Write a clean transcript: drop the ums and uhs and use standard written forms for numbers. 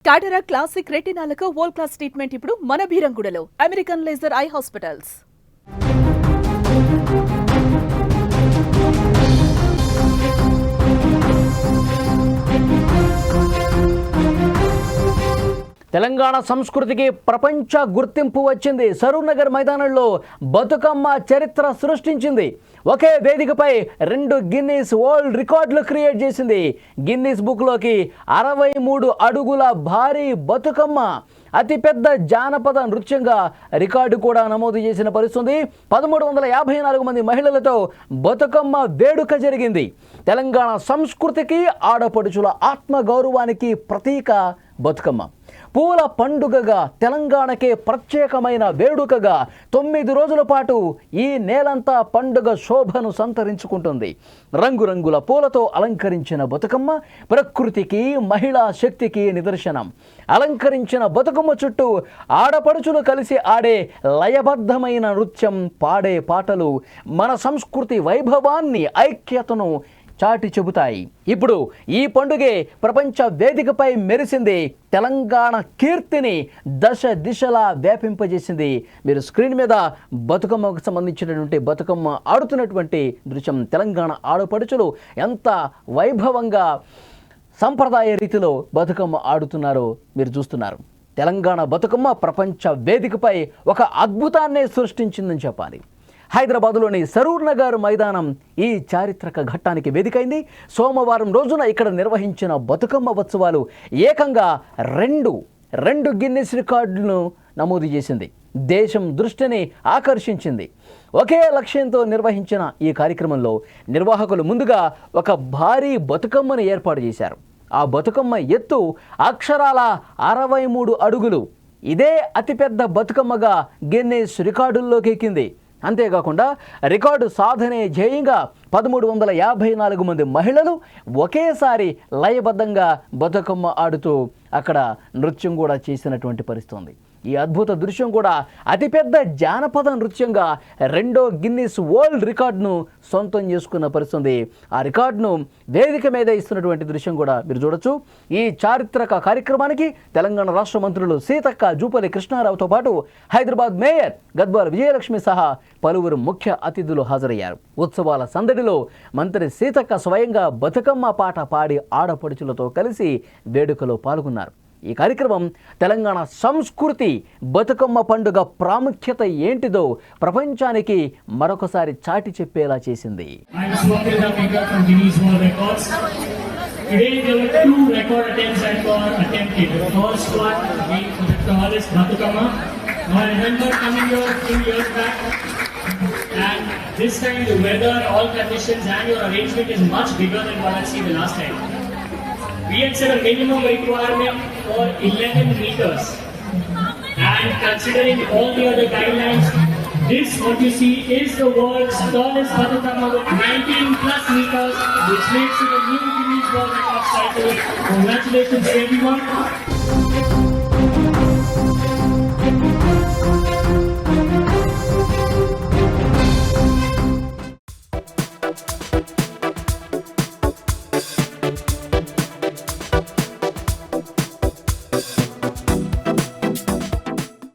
కాటరా classic రెటినాలకు world class treatment ఇప్పుడు మన భీరంగూడలో American laser eye hospitals. Telangana సంస్కృతికి ప్రపంచ గుర్తింపు వచ్చింది. సరూర్ నగర్ మైదానంలో బతుకమ్మ చరిత్ర సృష్టించింది. ఒకే వేదికపై 2 గిన్నీస్ వరల్డ్ రికార్డులు క్రియేట్ చేసింది. గిన్నీస్ బుక్లోకి 63 అడుగుల భారీ బతుకమ్మ అతిపెద్ద జానపద నృత్యంగా రికార్డు కూడా నమోదు చేసిన పరిస్థితి. 1354 మంది మహిళలతో బతుకమ్మ వేడుక జరిగింది. తెలంగాణ సంస్కృతికి ఆడపడుచుల ఆత్మగౌరవానికి ప్రతీక బతుకమ్మ. పూల పండుగగా తెలంగాణకే ప్రత్యేకమైన వేడుకగా 9 రోజుల పాటు ఈ నేలంతా పండుగ శోభను సంతరించుకుంటుంది. రంగురంగుల పూలతో అలంకరించిన బతుకమ్మ ప్రకృతికి మహిళా శక్తికి నిదర్శనం. అలంకరించిన బతుకమ్మ చుట్టూ ఆడపడుచులు కలిసి ఆడే లయబద్ధమైన నృత్యం, పాడే పాటలు మన సంస్కృతి వైభవాన్ని, ఐక్యతను చాటి చెబుతాయి. ఇప్పుడు ఈ పండుగే ప్రపంచ వేదికపై మెరిసింది. తెలంగాణ కీర్తిని దశ దిశలా వ్యాపింపజేసింది. మీరు స్క్రీన్ మీద బతుకమ్మకు సంబంధించినటువంటి బతుకమ్మ ఆడుతున్నటువంటి దృశ్యం. తెలంగాణ ఆడపడుచులు ఎంత వైభవంగా సంప్రదాయ రీతిలో బతుకమ్మ ఆడుతున్నారో మీరు చూస్తున్నారు. తెలంగాణ బతుకమ్మ ప్రపంచ వేదికపై ఒక అద్భుతాన్నే సృష్టించిందని చెప్పాలి. హైదరాబాద్లోని సరూర్ నగర్ మైదానం ఈ చారిత్రక ఘట్టానికి వేదికైంది. సోమవారం రోజున ఇక్కడ నిర్వహించిన బతుకమ్మ ఉత్సవాలు ఏకంగా రెండు గిన్నెస్ రికార్డులను నమోదు చేసింది. దేశం దృష్టిని ఆకర్షించింది. ఒకే లక్ష్యంతో నిర్వహించిన ఈ కార్యక్రమంలో నిర్వాహకులు ముందుగా ఒక భారీ బతుకమ్మను ఏర్పాటు చేశారు. ఆ బతుకమ్మ ఎత్తు అక్షరాల 63 అడుగులు. ఇదే అతిపెద్ద బతుకమ్మగా గిన్నెస్ రికార్డుల్లోకి ఎక్కింది. అంతేకాకుండా రికార్డు సాధనే ధ్యేయంగా 1354 మంది మహిళలు ఒకేసారి లయబద్ధంగా బతుకమ్మ ఆడుతూ అక్కడ నృత్యం కూడా చేసినటువంటి పరిస్థితి ఉంది. ఈ అద్భుత దృశ్యం కూడా అతిపెద్ద జానపద నృత్యంగా 2వ గిన్నీస్ వరల్డ్ రికార్డును సొంతం చేసుకున్న పరిస్థితి. ఆ రికార్డును వేదిక మీద ఇస్తున్నటువంటి దృశ్యం కూడా మీరు చూడొచ్చు. ఈ చారిత్రక కార్యక్రమానికి తెలంగాణ రాష్ట్ర మంత్రులు సీతక్క, జూపల్లి కృష్ణారావుతో పాటు హైదరాబాద్ మేయర్ గద్వాల విజయలక్ష్మి సహా పలువురు ముఖ్య అతిథులు హాజరయ్యారు. ఉత్సవాల సందడిలో మంత్రి సీతక్క స్వయంగా బతుకమ్మ పాట పాడి ఆడపడుచులతో కలిసి వేడుకలో పాల్గొన్నారు. ఈ కార్యక్రమం తెలంగాణ సంస్కృతి, బతుకమ్మ పండుగ ప్రాముఖ్యత ఏంటిదో ప్రపంచానికి మరొకసారి చాటి చెప్పేలా చేసింది. Today there were 2 record attempts that were attempted. The first one being the tallest Batukamma. Now I remember coming here a few years back, and this time the weather, all conditions and your arrangement is much bigger than what I've seen the last time. We had set a minimum requirement for 11 meters, and considering all the other guidelines, this what you see is the world's tallest Batukamma with 19 plus meters, which makes it a new Guinness World Records title. Congratulations to everyone.